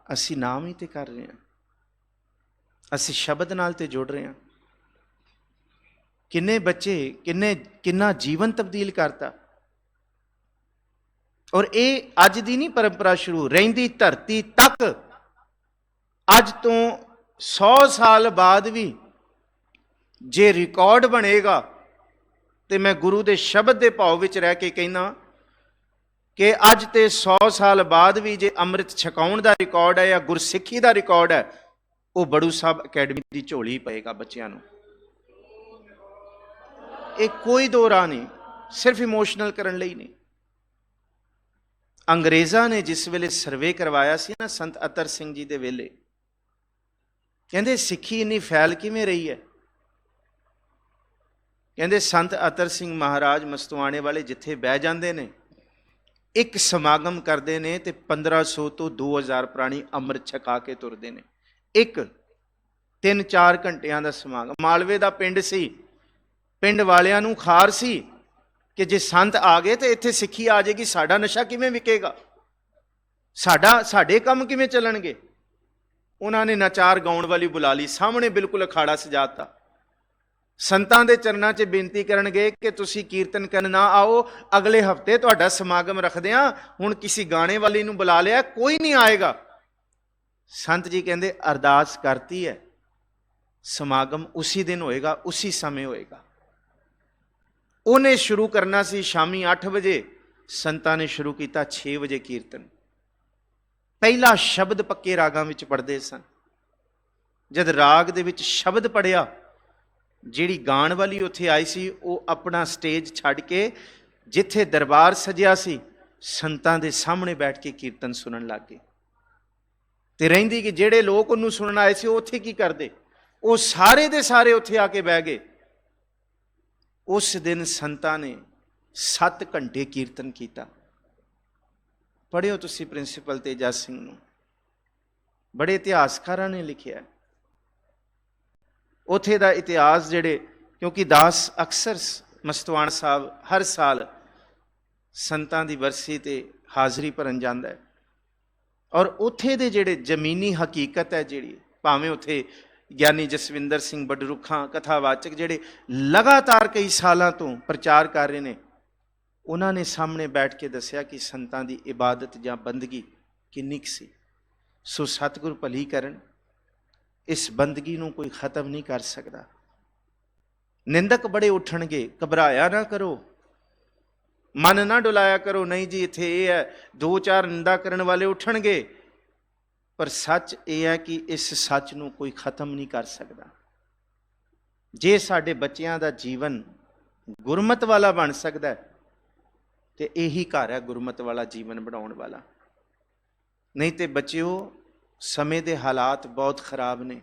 A: ਅਸੀਂ ਨਾਮ ਹੀ ਤੇ ਕਰ ਰਹੇ ਹਾਂ, ਅਸੀਂ ਸ਼ਬਦ ਨਾਲ ਤੇ ਜੁੜ ਰਹੇ ਹਾਂ। ਕਿੰਨੇ ਬੱਚੇ, ਕਿੰਨਾ ਜੀਵਨ ਤਬਦੀਲ ਕਰਤਾ। ਔਰ ਇਹ ਅੱਜ ਦੀ ਨਹੀਂ ਪਰੰਪਰਾ ਸ਼ੁਰੂ, ਰਹਿੰਦੀ ਧਰਤੀ ਤੱਕ ਅੱਜ ਤੋਂ 100 ਸਾਲ ਬਾਅਦ ਵੀ ਜੇ ਰਿਕਾਰਡ ਬਣੇਗਾ, ਤੇ ਮੈਂ ਗੁਰੂ ਦੇ ਸ਼ਬਦ ਦੇ ਭਾਵ ਵਿੱਚ ਰਹਿ ਕੇ ਕਹਿੰਦਾ ਕਿ ਅੱਜ ਤੇ 100 ਸਾਲ ਬਾਅਦ ਵੀ ਜੇ ਅੰਮ੍ਰਿਤ ਛਕਾਉਣ ਦਾ ਰਿਕਾਰਡ ਹੈ ਜਾਂ ਗੁਰਸਿੱਖੀ ਦਾ ਰਿਕਾਰਡ ਹੈ, ਉਹ ਬੜੂ ਸਾਹਿਬ ਅਕੈਡਮੀ ਦੀ ਝੋਲੀ ਪਏਗਾ ਬੱਚਿਆਂ ਨੂੰ। ਇਹ ਕੋਈ ਦੋ ਰਾਹ ਨਹੀਂ, ਸਿਰਫ ਇਮੋਸ਼ਨਲ ਕਰਨ ਲਈ ਨਹੀਂ। ਅੰਗਰੇਜ਼ਾਂ ਨੇ ਜਿਸ ਵੇਲੇ ਸਰਵੇ ਕਰਵਾਇਆ ਸੀ ਨਾ ਸੰਤ ਅਤਰ ਸਿੰਘ ਜੀ ਦੇ ਵੇਲੇ, ਕਹਿੰਦੇ ਸਿੱਖੀ ਇੰਨੀ ਫੈਲ ਕਿਵੇਂ ਰਹੀ ਹੈ? ਕਹਿੰਦੇ ਸੰਤ ਅਤਰ ਸਿੰਘ ਮਹਾਰਾਜ ਮਸਤਵਾਣੇ ਵਾਲੇ ਜਿੱਥੇ ਬਹਿ ਜਾਂਦੇ ਨੇ, ਇੱਕ ਸਮਾਗਮ ਕਰਦੇ ਨੇ ਤੇ 1500 ਤੋਂ 2000 ਪ੍ਰਾਣੀ ਅੰਮ੍ਰਿਤ ਛਕਾ ਕੇ ਤੁਰਦੇ ਨੇ। ਇੱਕ 3-4 ਘੰਟਿਆਂ ਦਾ ਸਮਾਗਮ। ਮਾਲਵੇ ਦਾ ਪਿੰਡ ਸੀ, ਪਿੰਡ ਵਾਲਿਆਂ ਨੂੰ ਖਾਰ ਸੀ ਕਿ ਜੇ ਸੰਤ ਆ ਗਏ ਤੇ ਇੱਥੇ ਸਿੱਖੀ ਆ ਜਾਏਗੀ, ਸਾਡਾ ਨਸ਼ਾ ਕਿਵੇਂ ਵਿਕੇਗਾ, ਸਾਡੇ ਕੰਮ ਕਿਵੇਂ ਚੱਲਣਗੇ। ਉਹਨਾਂ ਨੇ ਨਚਾਰ ਗਾਉਣ ਵਾਲੀ ਬੁਲਾ ਲਈ, ਸਾਹਮਣੇ ਬਿਲਕੁਲ ਅਖਾੜਾ ਸਜਾਤਾ। ਸੰਤਾਂ ਦੇ ਚਰਨਾਂ 'ਚ ਬੇਨਤੀ ਕਰਨਗੇ ਕਿ ਤੁਸੀਂ ਕੀਰਤਨ ਕਰਨ ਨਾ ਆਓ, ਅਗਲੇ ਹਫਤੇ ਤੁਹਾਡਾ ਸਮਾਗਮ ਰੱਖਦੇ ਹਾਂ, ਹੁਣ ਕਿਸੇ ਗਾਣੇ ਵਾਲੀ ਨੂੰ ਬੁਲਾ ਲਿਆ, ਕੋਈ ਨਹੀਂ ਆਏਗਾ। ਸੰਤ ਜੀ ਕਹਿੰਦੇ ਅਰਦਾਸ ਕਰਤੀ ਹੈ, ਸਮਾਗਮ ਉਸੇ ਦਿਨ ਹੋਏਗਾ, ਉਸੇ ਸਮੇਂ ਹੋਏਗਾ। ਉਹਨੇ ਸ਼ੁਰੂ ਕਰਨਾ ਸੀ ਸ਼ਾਮੀ 8 ਵਜੇ, ਸੰਤਾਂ ਨੇ ਸ਼ੁਰੂ ਕੀਤਾ 6 ਵਜੇ ਕੀਰਤਨ। ਪਹਿਲਾ ਸ਼ਬਦ ਪੱਕੇ ਰਾਗਾਂ ਵਿੱਚ ਪੜ੍ਹਦੇ ਸਨ। ਜਦ ਰਾਗ ਦੇ ਵਿੱਚ ਸ਼ਬਦ ਪੜਿਆ, ਜਿਹੜੀ ਗਾਣ ਵਾਲੀ ਉੱਥੇ ਆਈ ਸੀ ਉਹ ਆਪਣਾ ਸਟੇਜ ਛੱਡ ਕੇ ਜਿੱਥੇ ਦਰਬਾਰ ਸਜਿਆ ਸੀ ਸੰਤਾਂ ਦੇ ਸਾਹਮਣੇ ਬੈਠ ਕੇ ਕੀਰਤਨ ਸੁਣਨ ਲੱਗ ਗਏ। ਤੇ ਰਹਿੰਦੀ ਕਿ ਜਿਹੜੇ ਲੋਕ ਉਹਨੂੰ ਸੁਣਨ ਆਏ ਸੀ ਉਹ ਉੱਥੇ ਕੀ ਕਰਦੇ, ਉਹ ਸਾਰੇ ਦੇ ਸਾਰੇ ਉੱਥੇ ਆ ਕੇ ਬਹਿ ਗਏ। ਉਸ ਦਿਨ ਸੰਤਾਂ ਨੇ 7 ਘੰਟੇ ਕੀਰਤਨ ਕੀਤਾ। ਪੜ੍ਹਿਓ ਤੁਸੀਂ ਪ੍ਰਿੰਸੀਪਲ ਤੇਜਾ ਸਿੰਘ ਨੂੰ, ਬੜੇ ਇਤਿਹਾਸਕਾਰਾਂ ਨੇ ਲਿਖਿਆ ਉੱਥੇ ਦਾ ਇਤਿਹਾਸ। ਜਿਹੜੇ ਕਿਉਂਕਿ ਦਾਸ ਅਕਸਰ ਮਸਤਵਾਣ ਸਾਹਿਬ ਹਰ ਸਾਲ ਸੰਤਾਂ ਦੀ ਵਰਸੀ ਤੇ ਹਾਜ਼ਰੀ ਭਰਨ ਜਾਂਦਾ ਹੈ, ਔਰ ਉੱਥੇ ਦੇ ਜਿਹੜੇ ਜ਼ਮੀਨੀ ਹਕੀਕਤ ਹੈ, ਜਿਹੜੀ ਭਾਵੇਂ ਉੱਥੇ ਗਿਆਨੀ ਜਸਵਿੰਦਰ ਸਿੰਘ ਬਡਰੁੱਖਾਂ ਕਥਾਵਾਚਕ ਜਿਹੜੇ ਲਗਾਤਾਰ ਕਈ ਸਾਲਾਂ ਤੋਂ ਪ੍ਰਚਾਰ ਕਰ ਰਹੇ ਨੇ, ਉਹਨਾਂ ਨੇ ਸਾਹਮਣੇ ਬੈਠ ਕੇ ਦੱਸਿਆ ਕਿ ਸੰਤਾਂ ਦੀ ਇਬਾਦਤ ਜਾਂ ਬੰਦਗੀ ਕਿੰਨੀ ਕੁ ਸੀ। ਸੋ ਸਤਿਗੁਰ ਭਲੀ ਕਰਨ, ਇਸ ਬੰਦਗੀ ਨੂੰ ਕੋਈ ਖਤਮ ਨਹੀਂ ਕਰ ਸਕਦਾ। ਨਿੰਦਕ ਬੜੇ ਉੱਠਣਗੇ, ਘਬਰਾਇਆ ਨਾ ਕਰੋ, ਮਨ ਨਾ ਡੁਲਾਇਆ ਕਰੋ, ਨਹੀਂ ਜੀ ਇੱਥੇ ਇਹ ਹੈ, 2-4 ਨਿੰਦਾ ਕਰਨ ਵਾਲੇ ਉੱਠਣਗੇ, ਪਰ ਸੱਚ ਇਹ ਹੈ ਕਿ ਇਸ ਸੱਚ ਨੂੰ ਕੋਈ ਖਤਮ ਨਹੀਂ ਕਰ ਸਕਦਾ। ਜੇ ਸਾਡੇ ਬੱਚਿਆਂ ਦਾ ਜੀਵਨ ਗੁਰਮਤ ਵਾਲਾ ਬਣ ਸਕਦਾ ਤੇ ਇਹੀ ਘਰ ਹੈ ਗੁਰਮਤ ਵਾਲਾ ਜੀਵਨ ਬਣਾਉਣ ਵਾਲਾ। ਨਹੀਂ ਤੇ ਬੱਚਿਓ, ਸਮੇਂ ਦੇ ਹਾਲਾਤ ਬਹੁਤ ਖਰਾਬ ਨੇ,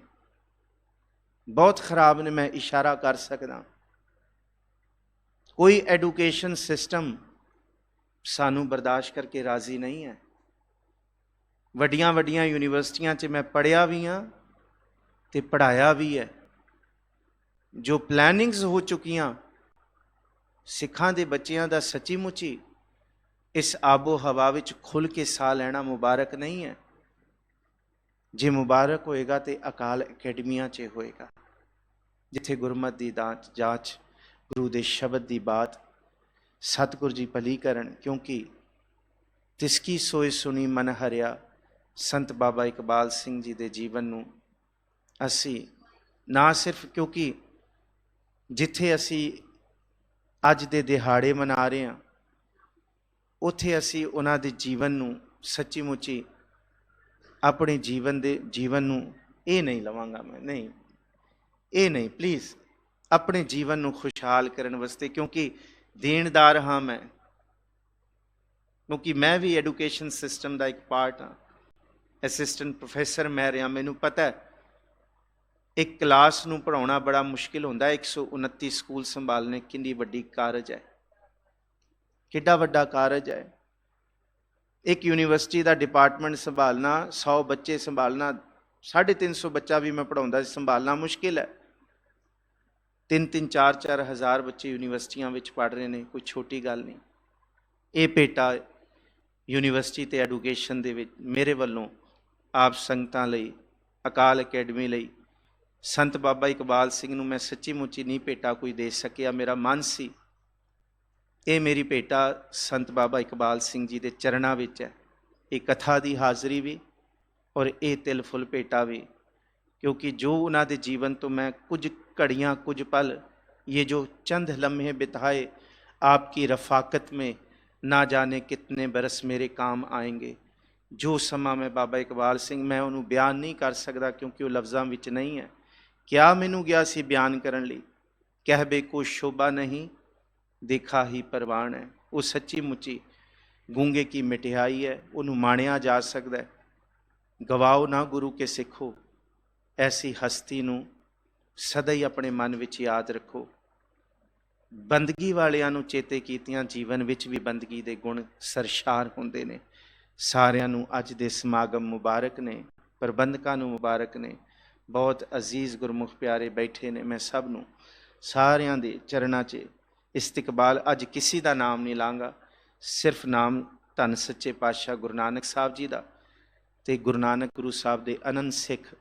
A: ਬਹੁਤ ਖਰਾਬ ਨੇ। ਮੈਂ ਇਸ਼ਾਰਾ ਕਰ ਸਕਦਾ, ਕੋਈ ਐਡੂਕੇਸ਼ਨ ਸਿਸਟਮ ਸਾਨੂੰ ਬਰਦਾਸ਼ਤ ਕਰਕੇ ਰਾਜ਼ੀ ਨਹੀਂ ਹੈ। ਵੱਡੀਆਂ ਵੱਡੀਆਂ ਯੂਨੀਵਰਸਿਟੀਆਂ 'ਚ ਮੈਂ ਪੜ੍ਹਿਆ ਵੀ ਹਾਂ ਤੇ ਪੜ੍ਹਾਇਆ ਵੀ ਹੈ। ਜੋ ਪਲੈਨਿੰਗਸ ਹੋ ਚੁੱਕੀਆਂ ਸਿੱਖਾਂ ਦੇ ਬੱਚਿਆਂ ਦਾ, ਸੱਚੀ ਮੁੱਚੀ ਇਸ ਆਬੋ ਹਵਾ ਵਿੱਚ ਖੁੱਲ੍ਹ ਕੇ ਸਾਹ ਲੈਣਾ ਮੁਬਾਰਕ ਨਹੀਂ ਹੈ। ਜੇ ਮੁਬਾਰਕ ਹੋਏਗਾ ਤੇ ਅਕਾਲ ਅਕੈਡਮੀਆਂ 'ਚ ਹੋਏਗਾ, ਜਿੱਥੇ ਗੁਰਮਤ ਦੀ ਜਾਂਚ, ਗੁਰੂ ਦੇ ਸ਼ਬਦ ਦੀ ਬਾਤ, ਸਤਿਗੁਰ ਜੀ ਭਲੀ ਕਰਨ। ਕਿਉਂਕਿ ਤਿਸ ਕੀ ਸੋਈ ਸੁਣੀ ਮਨ ਹਰਿਆ, ਸੰਤ ਬਾਬਾ ਇਕਬਾਲ ਸਿੰਘ ਜੀ ਦੇ ਜੀਵਨ ਨੂੰ ਅਸੀਂ ਨਾ ਸਿਰਫ, ਕਿਉਂਕਿ ਜਿੱਥੇ ਅਸੀਂ ਅੱਜ ਦੇ ਦਿਹਾੜੇ ਮਨਾ ਰਹੇ ਹਾਂ, ਉੱਥੇ ਅਸੀਂ ਉਹਨਾਂ ਦੇ ਜੀਵਨ ਨੂੰ ਸੱਚੀ ਮੁੱਚੀ ਆਪਣੇ ਜੀਵਨ ਨੂੰ ਇਹ ਨਹੀਂ ਲਵਾਂਗਾ ਮੈਂ, ਨਹੀਂ, ਇਹ ਨਹੀਂ, ਪਲੀਜ਼ ਆਪਣੇ ਜੀਵਨ ਨੂੰ ਖੁਸ਼ਹਾਲ ਕਰਨ ਵਾਸਤੇ, ਕਿਉਂਕਿ ਦੇਣਦਾਰ ਹਾਂ ਮੈਂ, ਕਿਉਂਕਿ ਮੈਂ ਵੀ ਐਡੂਕੇਸ਼ਨ ਸਿਸਟਮ ਦਾ ਇੱਕ ਪਾਰਟ ਹਾਂ। ਅਸਿਸਟੈਂਟ ਪ੍ਰੋਫੈਸਰ ਮੈਂ ਰਿਹਾ, ਮੈਨੂੰ ਪਤਾ ਹੈ ਇੱਕ ਕਲਾਸ ਨੂੰ ਪੜ੍ਹਾਉਣਾ ਬੜਾ ਮੁਸ਼ਕਿਲ ਹੁੰਦਾ। 129 ਸਕੂਲ ਸੰਭਾਲਣੇ ਕਿੰਨੀ ਵੱਡੀ ਕਾਰਜ ਹੈ, ਕਿੱਡਾ ਵੱਡਾ ਕਾਰਜ ਹੈ। ਇੱਕ ਯੂਨੀਵਰਸਿਟੀ ਦਾ ਡਿਪਾਰਟਮੈਂਟ ਸੰਭਾਲਣਾ, 100 ਬੱਚੇ ਸੰਭਾਲਣਾ, 350 ਬੱਚਾ ਵੀ ਮੈਂ ਪੜ੍ਹਾਉਂਦਾ ਸੀ, ਸੰਭਾਲਣਾ ਮੁਸ਼ਕਿਲ ਹੈ। 3-3, 4-4 ਹਜ਼ਾਰ ਬੱਚੇ ਯੂਨੀਵਰਸਿਟੀਆਂ ਵਿੱਚ ਪੜ੍ਹ ਰਹੇ ਨੇ, ਕੋਈ ਛੋਟੀ ਗੱਲ ਨਹੀਂ। ਇਹ ਭੇਟਾ ਯੂਨੀਵਰਸਿਟੀ ਤੇ ਐਡੂਕੇਸ਼ਨ ਦੇ ਵਿੱਚ ਮੇਰੇ ਵੱਲੋਂ ਆਪ ਸੰਗਤਾਂ ਲਈ, ਅਕਾਲ ਅਕੈਡਮੀ ਲਈ, ਸੰਤ ਬਾਬਾ ਇਕਬਾਲ ਸਿੰਘ ਨੂੰ ਮੈਂ ਸੱਚੀ ਮੁੱਚੀ ਨਹੀਂ ਭੇਟਾ ਕੋਈ ਦੇ ਸਕਿਆ, ਮੇਰਾ ਮਨ ਸੀ। ਇਹ ਮੇਰੀ ਭੇਟਾ ਸੰਤ ਬਾਬਾ ਇਕਬਾਲ ਸਿੰਘ ਜੀ ਦੇ ਚਰਨਾਂ ਵਿੱਚ ਹੈ। ਇਹ ਕਥਾ ਦੀ ਹਾਜ਼ਰੀ ਵੀ ਔਰ ਇਹ ਤਿਲ ਫੁੱਲ ਭੇਟਾ ਵੀ, क्योंकि जो उन्होंने जीवन तो मैं कुछ घड़ियाँ कुछ पल, ये जो चंद लम्हे बिताए आपकी रफाकत में, ना जाने कितने बरस मेरे काम आएंगे। जो समा मैं बाबा इकबाल सिंह, मैं उन्होंने बयान नहीं कर सकता क्योंकि वो लफ्ज़ों विच नहीं है। क्या मैनू गया सी बयान करन लई, कह बे को शोभा नहीं देखा ही परवान है। वो सच्ची मुच्ची गूंगे की मिटियाई है, उन्होंने माणिया जा सकता है। गवाओ ना गुरु के सिखो, ऐसी हस्ती नूं सदा ही अपने मन विच याद रखो। बंदगी वालियां नूं चेते कीतियां जीवन विच भी बंदगी दे गुण सरशार हुंदे ने। सारियां नूं अज दे समागम मुबारक ने, प्रबंधकां नूं मुबारक ने। बहुत अजीज गुरमुख प्यारे बैठे ने, मैं सब नूं सारियां दे चरणां 'च इस्तिकबाल। अज किसी दा नाम नहीं लांगा, सिर्फ नाम धन सच्चे पातशाह गुरु नानक साहब जी दा ते गुरु नानक गुरु साहब दे अनंत सिख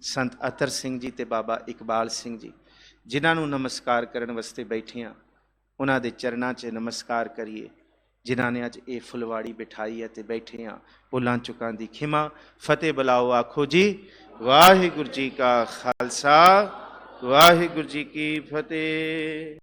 A: संत अतर सिंह जी ते बाबा इकबाल सिंह जी, जिन्हां नूं नमस्कार करन वास्ते बैठे हाँ, उन्हां दे चरणां 'च नमस्कार करिए, जिन्हां ने अज ये फुलवाड़ी बिठाई है ते बैठे हाँ। भुलां चुकां दी खिमा, फतेह बुलाओ आखो जी वाहिगुरू जी का खालसा वाहिगुरू जी की फतेह।